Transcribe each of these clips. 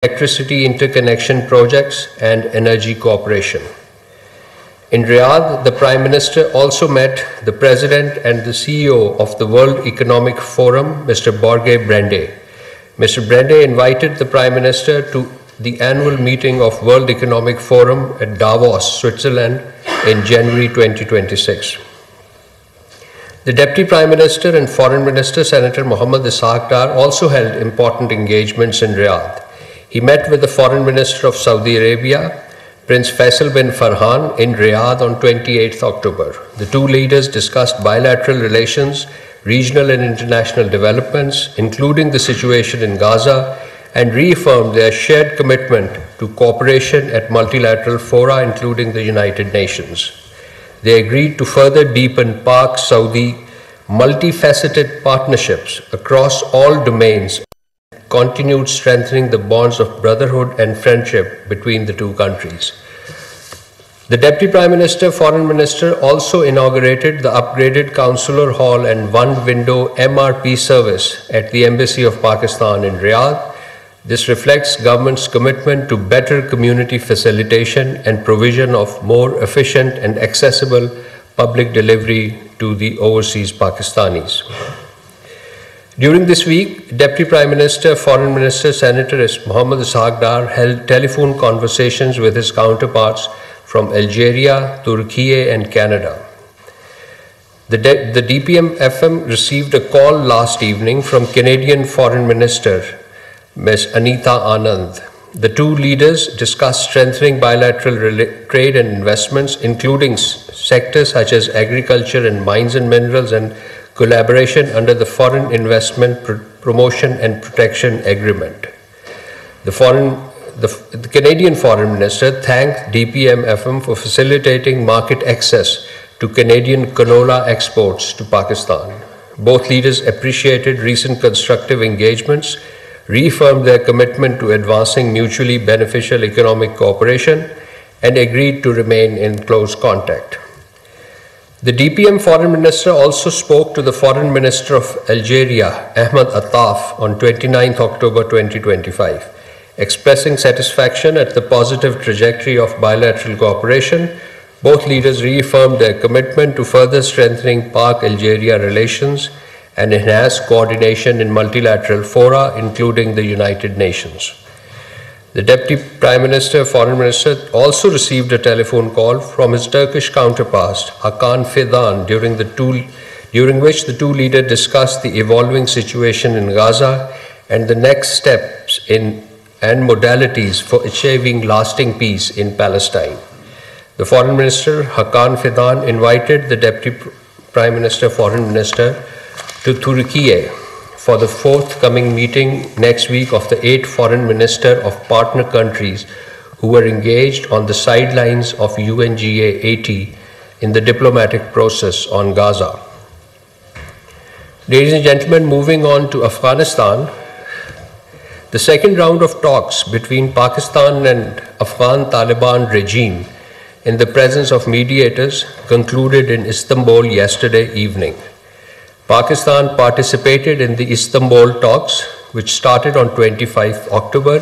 electricity interconnection projects, and energy cooperation. In Riyadh, the Prime Minister also met the President and the CEO of the World Economic Forum, Mr. Borge Brende. Mr. Brende invited the Prime Minister to the annual meeting of World Economic Forum at Davos, Switzerland in January 2026. The Deputy Prime Minister and Foreign Minister, Senator Mohammad Isaac Dar, also held important engagements in Riyadh. He met with the Foreign Minister of Saudi Arabia, Prince Faisal bin Farhan, in Riyadh on 28 October. The two leaders discussed bilateral relations, regional and international developments, including the situation in Gaza, and reaffirmed their shared commitment to cooperation at multilateral fora, including the United Nations. They agreed to further deepen Pak-Saudi multifaceted partnerships across all domains, continued strengthening the bonds of brotherhood and friendship between the two countries. The Deputy Prime Minister, Foreign Minister also inaugurated the upgraded Consular Hall and one-window MRP service at the Embassy of Pakistan in Riyadh. This reflects government's commitment to better community facilitation and provision of more efficient and accessible public delivery to the overseas Pakistanis. During this week, Deputy Prime Minister, Foreign Minister, Senator Mohammad Isaac Dar held telephone conversations with his counterparts from Algeria, Turkey, and Canada. The DPM-FM received a call last evening from Canadian Foreign Minister, Ms. Anita Anand. The two leaders discussed strengthening bilateral trade and investments, including sectors such as agriculture and mines and minerals, and collaboration under the Foreign Investment Promotion and Protection Agreement. The Canadian Foreign Minister thanked DPM-FM for facilitating market access to Canadian canola exports to Pakistan. Both leaders appreciated recent constructive engagements, reaffirmed their commitment to advancing mutually beneficial economic cooperation, and agreed to remain in close contact. The DPM Foreign Minister also spoke to the Foreign Minister of Algeria, Ahmed Attaf, on 29 October 2025, expressing satisfaction at the positive trajectory of bilateral cooperation. Both leaders reaffirmed their commitment to further strengthening Pak-Algeria relations and enhance coordination in multilateral fora, including the United Nations. The Deputy Prime Minister, Foreign Minister, also received a telephone call from his Turkish counterpart, Hakan Fidan, during which the two leaders discussed the evolving situation in Gaza and the next steps and modalities for achieving lasting peace in Palestine. The Foreign Minister, Hakan Fidan, invited the Deputy Prime Minister, Foreign Minister, to Turkey for the forthcoming meeting next week of the 8 foreign ministers of partner countries who were engaged on the sidelines of UNGA 80 in the diplomatic process on Gaza. Ladies and gentlemen, moving on to Afghanistan, the second round of talks between Pakistan and Afghan Taliban regime in the presence of mediators concluded in Istanbul yesterday evening. Pakistan participated in the Istanbul talks, which started on 25 October,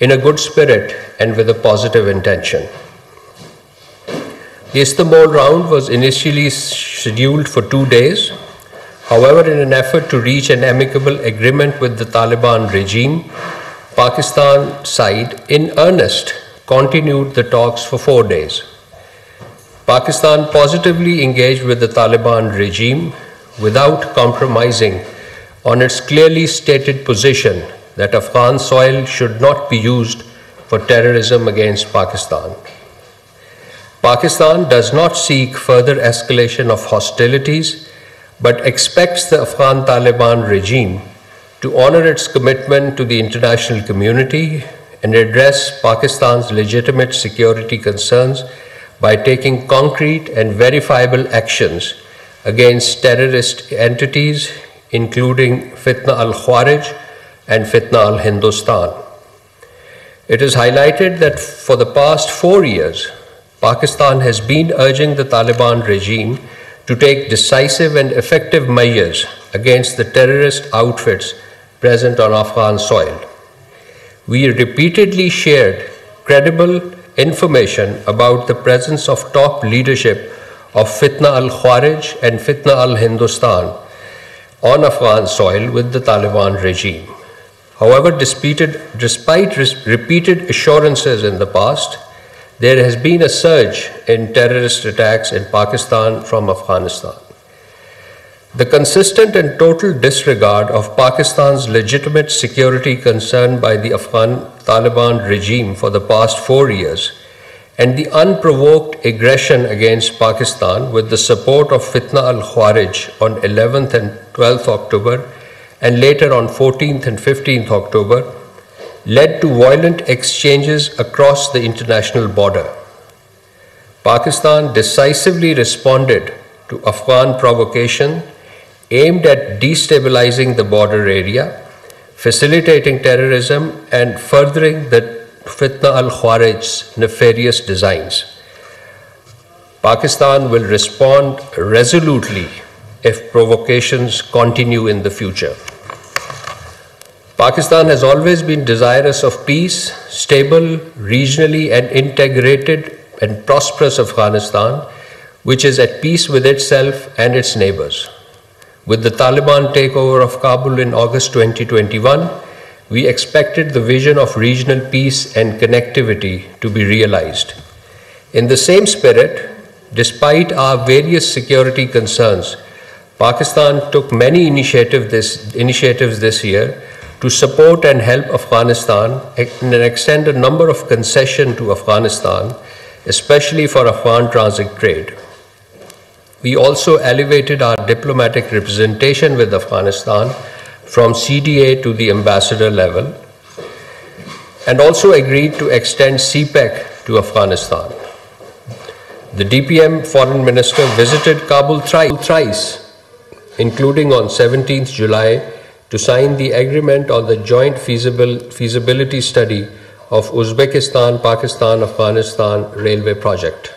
in a good spirit and with a positive intention. The Istanbul round was initially scheduled for 2 days. However, in an effort to reach an amicable agreement with the Taliban regime, Pakistan side in earnest continued the talks for 4 days. Pakistan positively engaged with the Taliban regime without compromising on its clearly stated position that Afghan soil should not be used for terrorism against Pakistan. Pakistan does not seek further escalation of hostilities, but expects the Afghan Taliban regime to honor its commitment to the international community and address Pakistan's legitimate security concerns by taking concrete and verifiable actions against terrorist entities, including Fitna al-Khawarij and Fitna al-Hindustan. It is highlighted that for the past 4 years, Pakistan has been urging the Taliban regime to take decisive and effective measures against the terrorist outfits present on Afghan soil. We repeatedly shared credible information about the presence of top leadership of Fitna al-Khawarij and Fitna al-Hindustan on Afghan soil with the Taliban regime. However, despite repeated assurances in the past, there has been a surge in terrorist attacks in Pakistan from Afghanistan. The consistent and total disregard of Pakistan's legitimate security concern by the Afghan Taliban regime for the past 4 years and the unprovoked aggression against Pakistan with the support of Fitna al-Khawarij on 11th and 12th October and later on 14th and 15th October led to violent exchanges across the international border. Pakistan decisively responded to Afghan provocation aimed at destabilizing the border area, facilitating terrorism and furthering the Fitna al-Khawarij's nefarious designs. Pakistan will respond resolutely if provocations continue in the future. Pakistan has always been desirous of peace, stable, regionally and integrated and prosperous Afghanistan, which is at peace with itself and its neighbors. With the Taliban takeover of Kabul in August 2021, we expected the vision of regional peace and connectivity to be realized. In the same spirit, despite our various security concerns, Pakistan took many initiatives this year to support and help Afghanistan and extend a number of concessions to Afghanistan, especially for Afghan transit trade. We also elevated our diplomatic representation with Afghanistan from CDA to the ambassador level and also agreed to extend CPEC to Afghanistan. The DPM foreign minister visited Kabul thrice, including on 17th July, to sign the agreement on the joint feasibility study of Uzbekistan-Pakistan-Afghanistan railway project.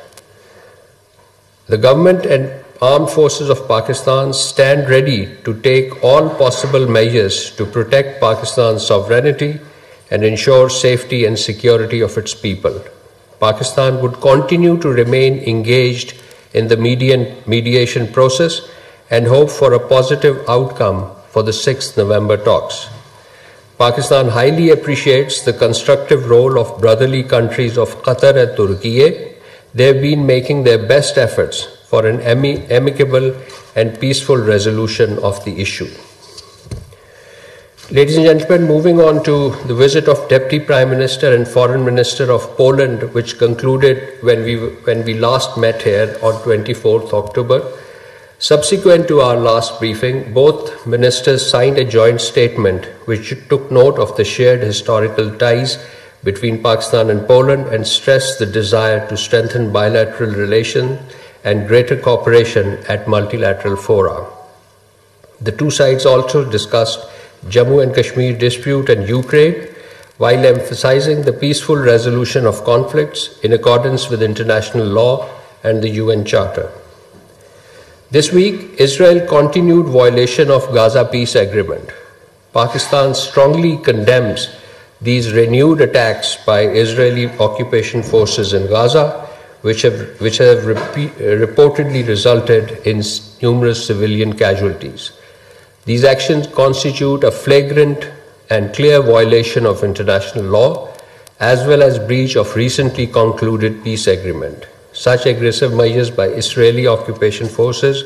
The government and armed forces of Pakistan stand ready to take all possible measures to protect Pakistan's sovereignty and ensure safety and security of its people. Pakistan would continue to remain engaged in the mediation process and hope for a positive outcome for the 6th November talks. Pakistan highly appreciates the constructive role of brotherly countries of Qatar and Turkey. They have been making their best efforts for an amicable and peaceful resolution of the issue. Ladies and gentlemen, moving on to the visit of Deputy Prime Minister and Foreign Minister of Poland, which concluded when we last met here on 24th October. Subsequent to our last briefing, both ministers signed a joint statement which took note of the shared historical ties between Pakistan and Poland and stressed the desire to strengthen bilateral relations and greater cooperation at multilateral fora. The two sides also discussed Jammu and Kashmir dispute and Ukraine, while emphasizing the peaceful resolution of conflicts in accordance with international law and the UN Charter. This week, Israel continued violation of Gaza peace agreement. Pakistan strongly condemns these renewed attacks by Israeli occupation forces in Gaza, which have reportedly resulted in numerous civilian casualties. These actions constitute a flagrant and clear violation of international law, as well as breach of recently concluded peace agreement. Such aggressive measures by Israeli occupation forces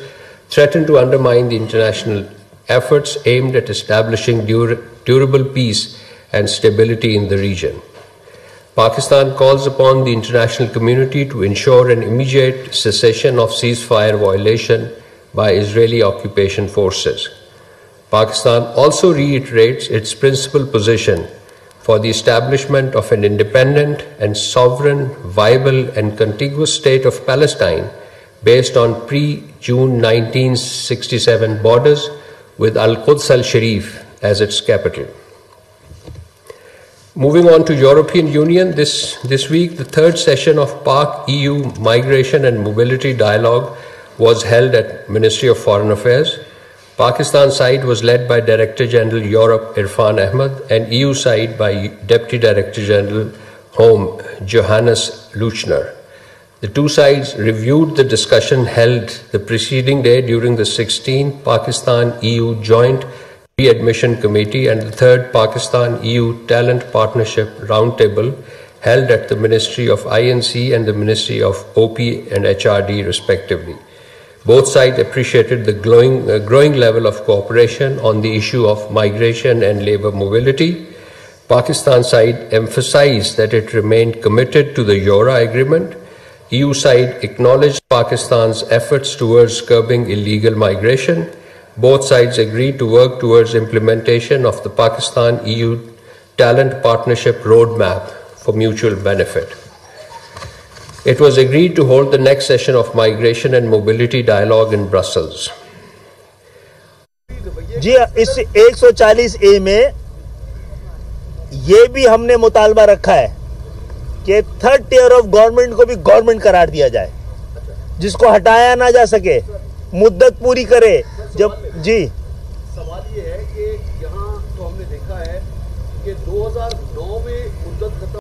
threaten to undermine the international efforts aimed at establishing durable peace and stability in the region. Pakistan calls upon the international community to ensure an immediate cessation of ceasefire violation by Israeli occupation forces. Pakistan also reiterates its principal position for the establishment of an independent and sovereign, viable and contiguous state of Palestine based on pre-June 1967 borders with Al-Quds al-Sharif as its capital. Moving on to European Union, this week the third session of Pak-EU Migration and Mobility Dialogue was held at Ministry of Foreign Affairs. Pakistan side was led by Director General Europe Irfan Ahmed and EU side by Deputy Director General Home Johannes Luchner. The two sides reviewed the discussion held the preceding day during the 16th Pakistan-EU Joint Readmission Committee and the 3rd Pakistan-EU Talent Partnership Roundtable held at the Ministry of INC and the Ministry of OP and HRD respectively. Both sides appreciated the growing level of cooperation on the issue of migration and labour mobility. Pakistan side emphasized that it remained committed to the Eura Agreement. EU side acknowledged Pakistan's efforts towards curbing illegal migration. Both sides agreed to work towards implementation of the Pakistan-EU Talent Partnership Roadmap for mutual benefit. It was agreed to hold the next session of Migration and Mobility Dialogue in Brussels. जी इस 140A में ये भी हमने मुतालबा रखा है कि 3rd tier of government को भी गवर्नमेंट करार दिया जाए, जिसको हटाया ना जा सके, मुद्दत पूरी करे। जब जी सवाल ये है कि यहाँ तो हमने देखा है कि 2009 में मुद्दत खत्म